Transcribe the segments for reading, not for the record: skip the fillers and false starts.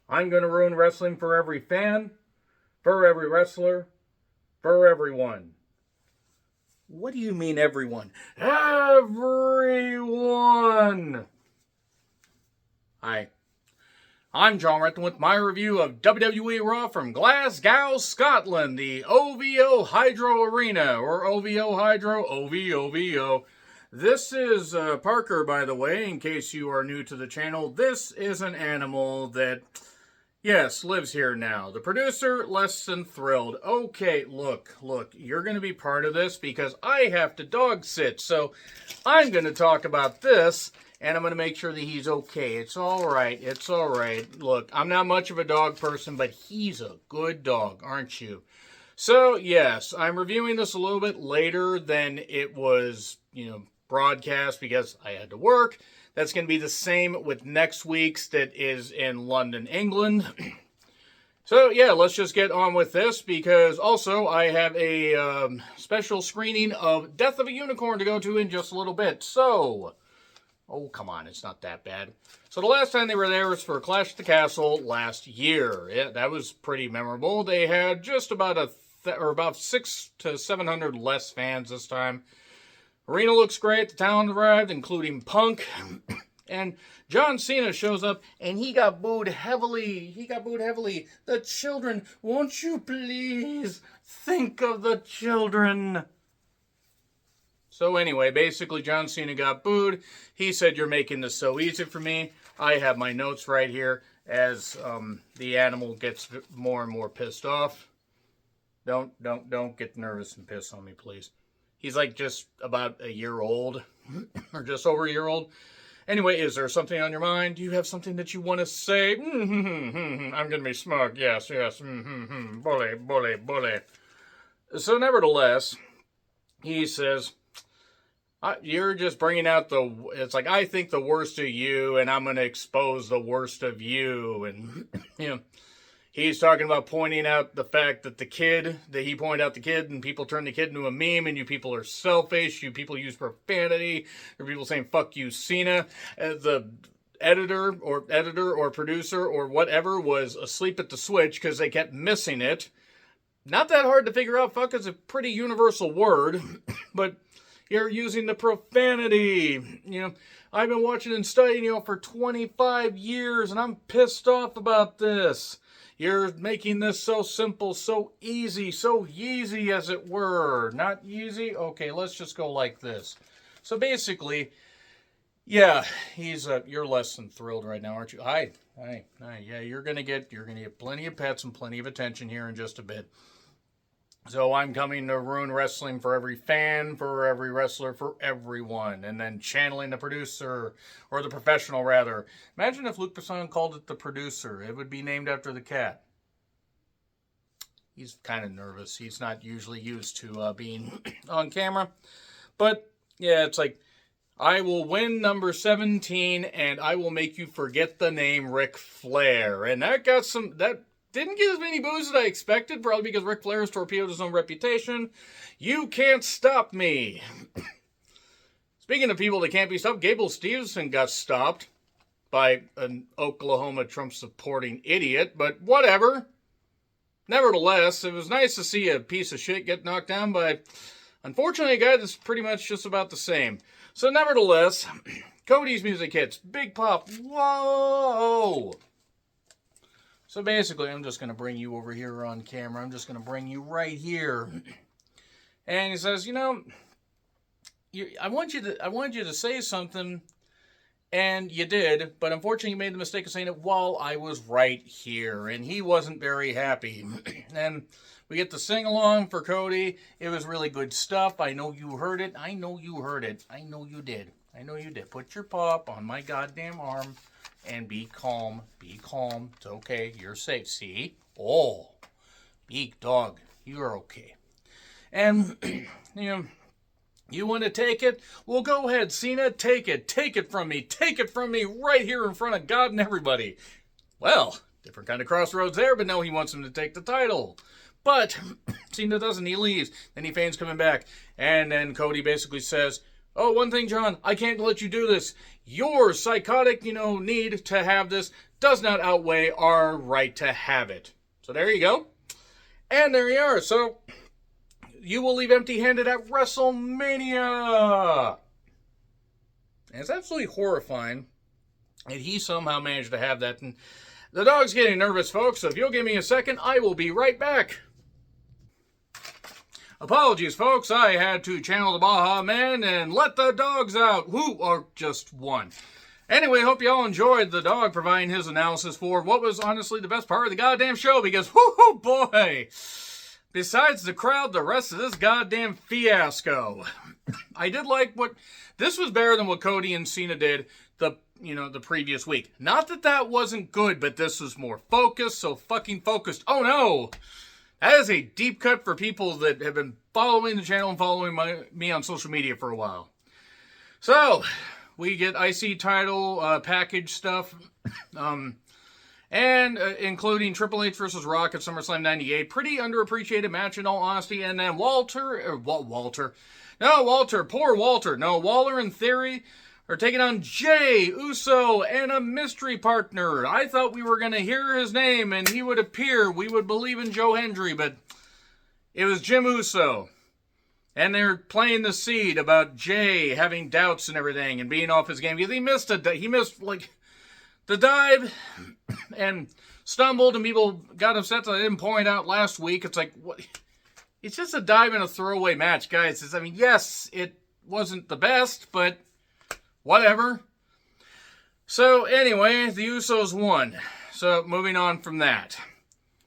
I'm going to ruin wrestling for every fan, for every wrestler, for everyone. What do you mean everyone? Everyone! Hi, I'm John Renton with my review of WWE Raw from Glasgow, Scotland, the OVO Hydro Arena, or OVO Hydro, OVO. This is Parker, by the way, in case you are new to the channel. This is an animal that, yes, lives here now. The producer, less than thrilled. Okay, look, you're going to be part of this because I have to dog sit. So I'm going to talk about this, and I'm going to make sure that he's okay. It's all right. Look, I'm not much of a dog person, but he's a good dog, aren't you? So, yes, I'm reviewing this a little bit later than it was, broadcast because I had to work. That's going to be the same with next week's that is in London, England. So, yeah, let's just get on with this because also I have a special screening of Death of a Unicorn to go to in just a little bit. So, oh, come on, it's not that bad. So the last time they were there was for Clash at the Castle last year. Yeah, that was pretty memorable. They had just about about 600 to 700 less fans this time. Arena looks great. The talent arrived, including Punk. And John Cena shows up, and he got booed heavily. The children, won't you please think of the children? So anyway, basically John Cena got booed. He said, "You're making this so easy for me." I have my notes right here as the animal gets more and more pissed off. Don't get nervous and piss on me, please. He's like just about a year old, or just over a year old. Anyway, is there something on your mind? Do you have something that you want to say? I'm going to be smug. Yes. Bully. So nevertheless, he says, you're just bringing out it's like, I think the worst of you, and I'm going to expose the worst of you. And, he's talking about pointing out the fact that he pointed out the kid, and people turn the kid into a meme, and you people are selfish, you people use profanity, there are people saying, fuck you, Cena. The editor or producer or whatever was asleep at the switch because they kept missing it. Not that hard to figure out, fuck is a pretty universal word, but you're using the profanity. I've been watching and studying, for 25 years, and I'm pissed off about this. You're making this so simple, so easy, so yeezy, as it were. Not yeezy? Okay, let's just go like this. So basically, yeah, you're less than thrilled right now, aren't you? Hi. Yeah, you're gonna get plenty of pets and plenty of attention here in just a bit. So I'm coming to ruin wrestling for every fan, for every wrestler, for everyone. And then channeling the producer, or the professional, rather. Imagine if Luke Besson called it the producer. It would be named after the cat. He's kind of nervous. He's not usually used to being on camera. But, yeah, it's like, I will win number 17, and I will make you forget the name Ric Flair. And that didn't get as many boos as I expected, probably because Ric Flair has torpedoed his own reputation. You can't stop me. Speaking of people that can't be stopped, Gable Steveson got stopped by an Oklahoma Trump-supporting idiot, but whatever. Nevertheless, it was nice to see a piece of shit get knocked down by, unfortunately, a guy that's pretty much just about the same. So nevertheless, Cody's music hits. Big pop. Whoa! So basically, I'm just going to bring you over here on camera. I'm just going to bring you right here. And he says, I want you to say something, and you did, but unfortunately you made the mistake of saying it while I was right here, and he wasn't very happy. And we get the sing-along for Cody. It was really good stuff. I know you heard it. I know you did. Put your paw up on my goddamn arm. And be calm. It's okay. You're safe. See? Oh, big dog. You're okay. And, you want to take it? Well, go ahead, Cena. Take it. Take it from me. Take it from me right here in front of God and everybody. Well, different kind of crossroads there, but no, he wants him to take the title. But Cena doesn't. He leaves. Then he feigns coming back. And then Cody basically says, Oh, one thing, John, I can't let you do this. Your psychotic, need to have this does not outweigh our right to have it. So there you go. And there you are. So you will leave empty-handed at WrestleMania. And it's absolutely horrifying that he somehow managed to have that. And the dog's getting nervous, folks, so if you'll give me a second, I will be right back. Apologies, folks. I had to channel the Baja Man and let the dogs out. Who or just one. Anyway, hope you all enjoyed the dog providing his analysis for what was honestly the best part of the goddamn show, because, whoo boy, besides the crowd, the rest of this goddamn fiasco. I did like this was better than what Cody and Cena did the previous week. Not that that wasn't good, but this was more focused, so fucking focused. Oh no! That is a deep cut for people that have been following the channel and following me on social media for a while. So, we get IC title package stuff, and including Triple H versus Rock at SummerSlam 98. Pretty underappreciated match in all honesty. And then Waller and Theory are taking on Jey Uso and a mystery partner. I thought we were going to hear his name and he would appear. We would believe in Joe Hendry, but it was Jim Uso. And they're playing the seed about Jey having doubts and everything and being off his game. He missed the dive and stumbled, and people got upset that I didn't point out last week. It's like, what? It's just a dive in a throwaway match, guys. Yes, it wasn't the best, but whatever. So anyway, the Usos won. So moving on from that.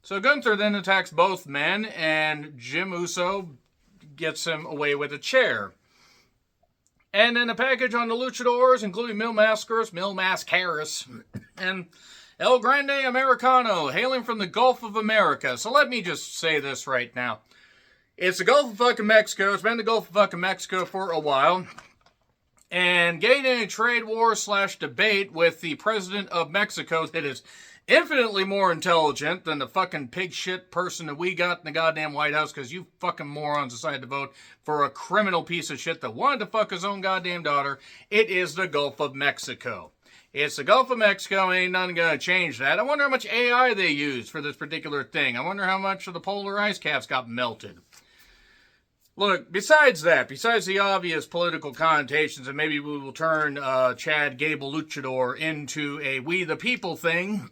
So Gunther then attacks both men, and Jim Uso gets him away with a chair. And then a package on the Luchadors, including Mil Mascaras, and El Grande Americano, hailing from the Gulf of America. So let me just say this right now. It's the Gulf of fucking Mexico. It's been the Gulf of fucking Mexico for a while. And getting in a trade war / debate with the president of Mexico that is infinitely more intelligent than the fucking pig shit person that we got in the goddamn White House, because you fucking morons decided to vote for a criminal piece of shit that wanted to fuck his own goddamn daughter. It is the Gulf of Mexico. It's the Gulf of Mexico. Ain't nothing gonna change that. I wonder how much AI they used for this particular thing. I wonder how much of the polar ice caps got melted. Look, besides the obvious political connotations, and maybe we will turn Chad Gable Luchador into a We the People thing,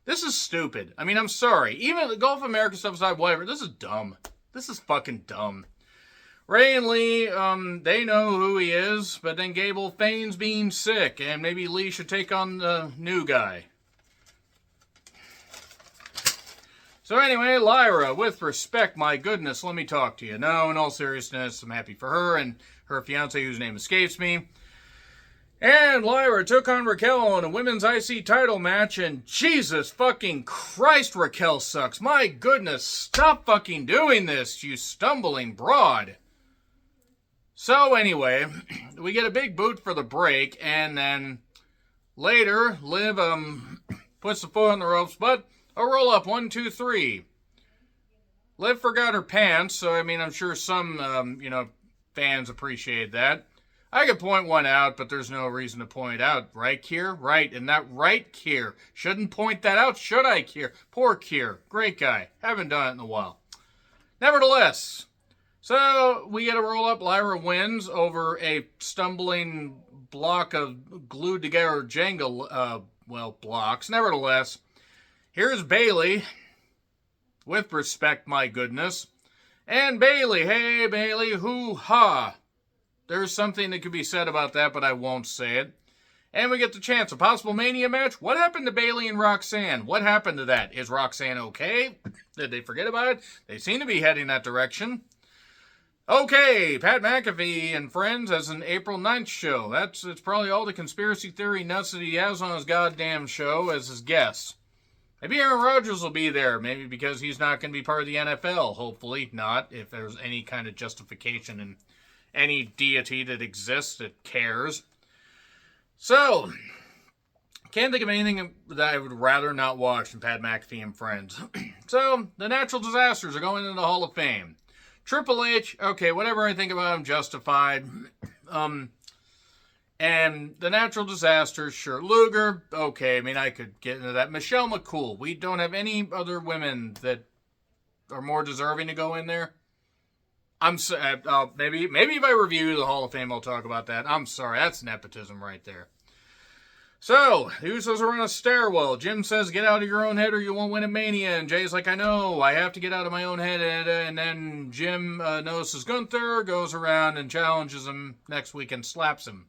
this is stupid. I mean, I'm sorry. Even the Gulf of America stuff aside, whatever, this is dumb. This is fucking dumb. Ray and Lee, they know who he is, but then Gable feigns being sick, and maybe Lee should take on the new guy. So anyway, Lyra, with respect, my goodness, let me talk to you. No, in all seriousness, I'm happy for her and her fiancé, whose name escapes me. And Lyra took on Raquel in a women's IC title match, and Jesus fucking Christ, Raquel sucks. My goodness, stop fucking doing this, you stumbling broad. So anyway, we get a big boot for the break, and then later, Liv puts the foot on the ropes, but a roll up, 1, 2, 3. Liv forgot her pants, so I mean, I'm sure some, fans appreciate that. I could point one out, but there's no reason to point out. Right, Kier? Right, and that right, Kier. Shouldn't point that out, should I, Kier? Poor Kier. Great guy. Haven't done it in a while. Nevertheless, so we get a roll up. Lyra wins over a stumbling block of glued together Jenga, blocks. Nevertheless, here's Bayley, with respect, my goodness. And Bayley, hey Bayley, hoo-ha. There's something that could be said about that, but I won't say it. And we get the chance, a possible Mania match. What happened to Bayley and Roxanne? What happened to that? Is Roxanne okay? Did they forget about it? They seem to be heading that direction. Okay, Pat McAfee and Friends has an April 9th show. It's probably all the conspiracy theory nuts that he has on his goddamn show as his guests. Maybe Aaron Rodgers will be there, maybe because he's not going to be part of the NFL. Hopefully not, if there's any kind of justification in any deity that exists that cares. So, can't think of anything that I would rather not watch than Pat McAfee and Friends. So, the Natural Disasters are going into the Hall of Fame. Triple H, okay, whatever I think about him, justified. And the natural disasters, sure. Luger, okay, I mean, I could get into that. Michelle McCool, we don't have any other women that are more deserving to go in there. Maybe if I review the Hall of Fame, I'll talk about that. I'm sorry, that's nepotism right there. So, the Usos are on a stairwell. Jim says, get out of your own head or you won't win at Mania. And Jay's like, I know, I have to get out of my own head. And then Jim notices Gunther, goes around and challenges him next week and slaps him.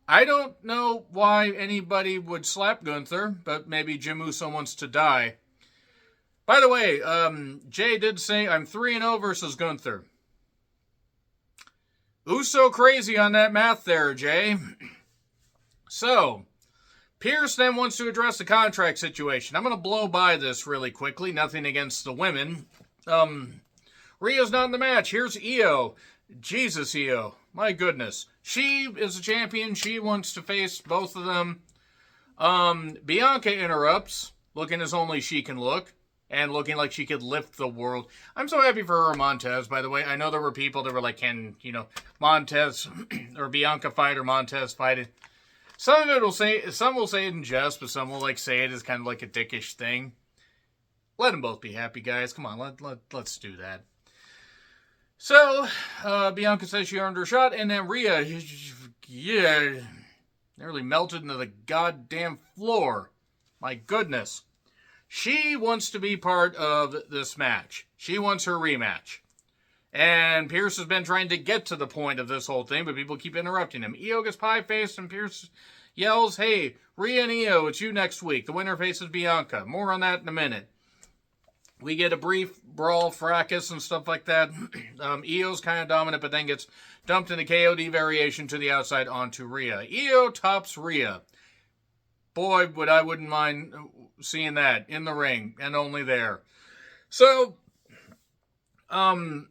I don't know why anybody would slap Gunther, but maybe Jim Uso wants to die. By the way, Jay did say I'm 3-0 versus Gunther. Uso crazy on that math there, Jay. So, Pierce then wants to address the contract situation. I'm going to blow by this really quickly. Nothing against the women. Rhea's not in the match. Here's Io. Jesus, Io. My goodness. She is a champion. She wants to face both of them. Bianca interrupts, looking as only she can look, and looking like she could lift the world. I'm so happy for her Montez, by the way. I know there were people that were like, can, Montez or Bianca fight or Montez fight it. Some will say it in jest, but some will say it as kind of like a dickish thing. Let them both be happy, guys. Come on, let's do that. So, Bianca says she earned her shot, and then Rhea, nearly melted into the goddamn floor. My goodness. She wants to be part of this match. She wants her rematch. And Pierce has been trying to get to the point of this whole thing, but people keep interrupting him. Io gets pie-faced, and Pierce yells, hey, Rhea and Io, it's you next week. The winner faces Bianca. More on that in a minute. We get a brief brawl, fracas, and stuff like that. Io's kind of dominant, but then gets dumped in a KOD variation to the outside onto Rhea. Io tops Rhea. Boy, I wouldn't mind seeing that in the ring, and only there. So, Dominic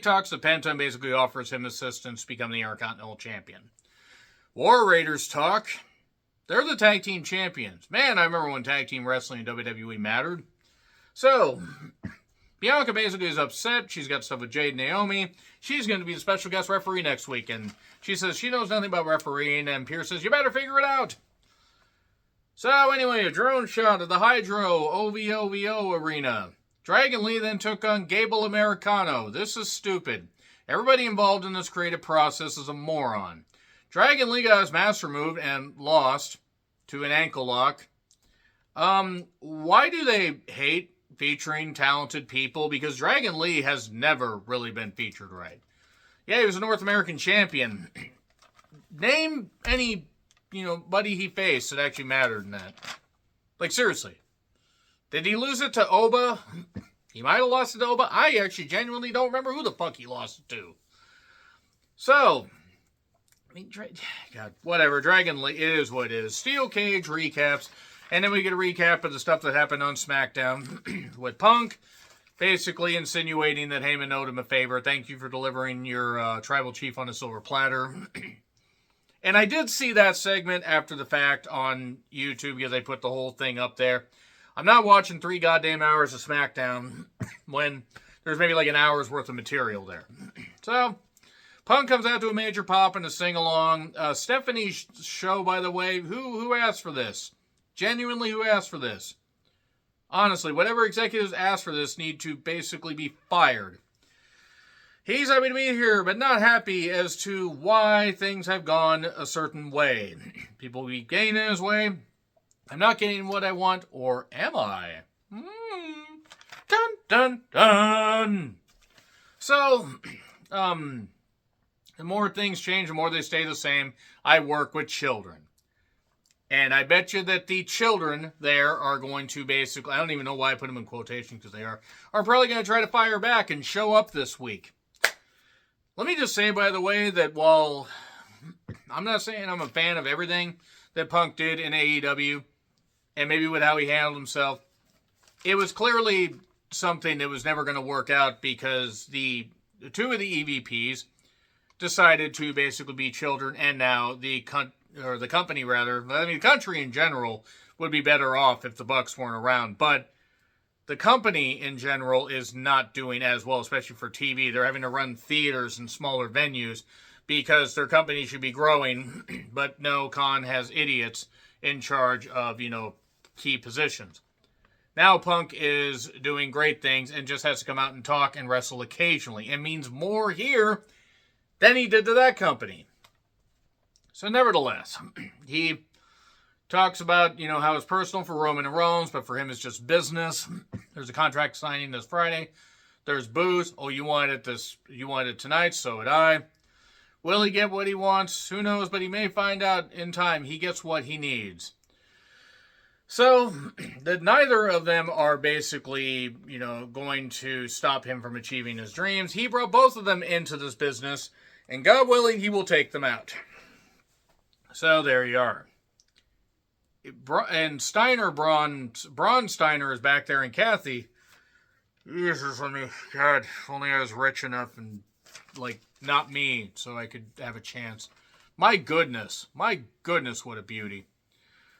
talks to Penta and basically offers him assistance to become the Intercontinental Champion. War Raiders talk. They're the tag team champions. Man, I remember when tag team wrestling in WWE mattered. So, Bianca basically is upset. She's got stuff with Jade and Naomi. She's going to be the special guest referee next week. And she says she knows nothing about refereeing. And Pierce says, you better figure it out. So, anyway, a drone shot of the Hydro OVO arena. Dragon Lee then took on Gable Americano. This is stupid. Everybody involved in this creative process is a moron. Dragon Lee got his mask removed and lost to an ankle lock. Why do they hate featuring talented people? Because Dragon Lee has never really been featured right. Yeah, he was a North American champion. Name any, buddy he faced that actually mattered in that. Seriously. Did he lose it to Oba? He might have lost it to Oba. I actually genuinely don't remember who the fuck he lost it to. So, God, whatever. Dragon Lee, it is what it is. Steel Cage recaps. And then we get a recap of the stuff that happened on SmackDown with Punk. Basically insinuating that Heyman owed him a favor. Thank you for delivering your tribal chief on a silver platter. And I did see that segment after the fact on YouTube because they put the whole thing up there. I'm not watching 3 goddamn hours of SmackDown when there's maybe an hour's worth of material there. So, Punk comes out to a major pop and a sing-along. Stephanie's show, by the way, who asked for this? Genuinely, who asked for this? Honestly, whatever executives asked for this need to basically be fired. He's happy to be here, but not happy as to why things have gone a certain way. People be getting in his way. I'm not getting what I want, or am I? Dun, dun, dun. So, the more things change, the more they stay the same. I work with children. And I bet you that the children there are going to basically, I don't even know why I put them in quotation because they are probably going to try to fire back and show up this week. Let me just say, by the way, that while I'm not saying I'm a fan of everything that Punk did in AEW, and maybe with how he handled himself, it was clearly something that was never going to work out because the 2 of the EVPs decided to basically be children, and now the company, rather, the country in general would be better off if the Bucks weren't around. But the company in general is not doing as well, especially for TV. They're having to run theaters and smaller venues because their company should be growing, but no, Khan has idiots in charge of, key positions. Now Punk is doing great things and just has to come out and talk and wrestle occasionally. It means more here than he did to that company. So nevertheless, he talks about, how it's personal for Roman and Reigns, but for him it's just business. There's a contract signing this Friday. There's booze. Oh, you wanted it tonight, so would I. Will he get what he wants? Who knows, but he may find out in time he gets what he needs. So, that neither of them are basically, going to stop him from achieving his dreams. He brought both of them into this business, and God willing, he will take them out. So, there you are. And Braun Steiner is back there, and Kathy, Jesus, God, if only I was rich enough and, not me, so I could have a chance. My goodness, what a beauty.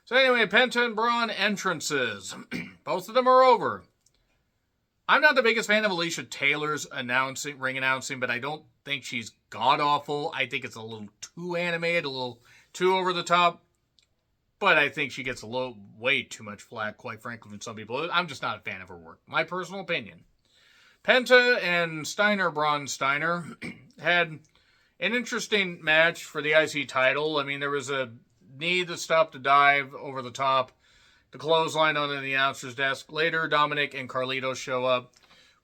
So anyway, Penta and Braun entrances. Both of them are over. I'm not the biggest fan of Alicia Taylor's ring announcing, but I don't think she's god-awful. I think it's a little too animated, a little too over the top. But I think she gets way too much flack, quite frankly, from some people. I'm just not a fan of her work. My personal opinion. Penta and Braun Steiner, had an interesting match for the IC title. I mean, there was a knee that stopped a dive over the top. The clothesline on the announcer's desk. Later, Dominic and Carlito show up.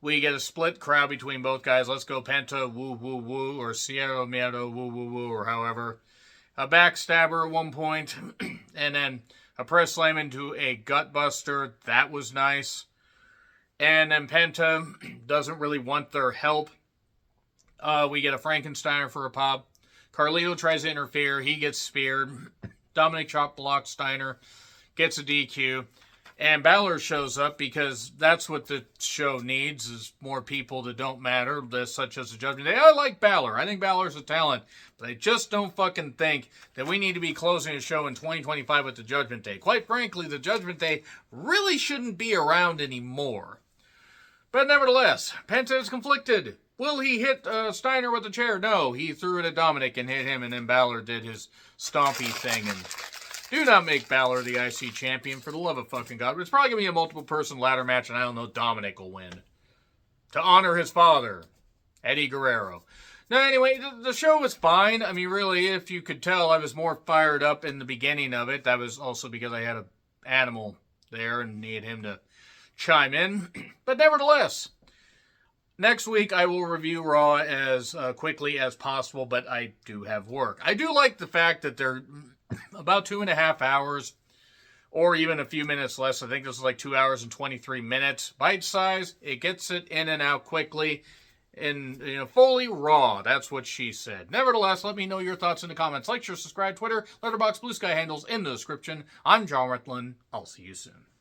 We get a split crowd between both guys. Let's go Penta, woo, woo, woo, or Sierra Miedo, woo, woo, woo, or however. A backstabber at one point, and then a press slam into a gutbuster. That was nice. And then Penta doesn't really want their help. We get a Frankensteiner for a pop. Carlito tries to interfere. He gets speared. Dominic chop blocks Steiner. Gets a DQ. And Balor shows up because that's what the show needs, is more people that don't matter, such as the Judgment Day. I like Balor. I think Balor's a talent. But I just don't fucking think that we need to be closing a show in 2025 with the Judgment Day. Quite frankly, the Judgment Day really shouldn't be around anymore. But nevertheless, Penta is conflicted. Will he hit Steiner with a chair? No, he threw it at Dominic and hit him, and then Balor did his stompy thing. And do not make Balor the IC champion, for the love of fucking God. But it's probably going to be a multiple-person ladder match, and I don't know, Dominic will win. To honor his father, Eddie Guerrero. Now, anyway, the show was fine. I mean, really, if you could tell, I was more fired up in the beginning of it. That was also because I had an animal there and needed him to chime in. But nevertheless, next week I will review Raw as quickly as possible, but I do have work. I do like the fact that they're about 2.5 hours, or even a few minutes less. I think this is like 2 hours and 23 minutes. Bite size, it gets it in and out quickly. And, fully raw. That's what she said. Nevertheless, let me know your thoughts in the comments. Like, share, subscribe, Twitter, Letterboxd, Blue Sky handles in the description. I'm John Retlin. I'll see you soon.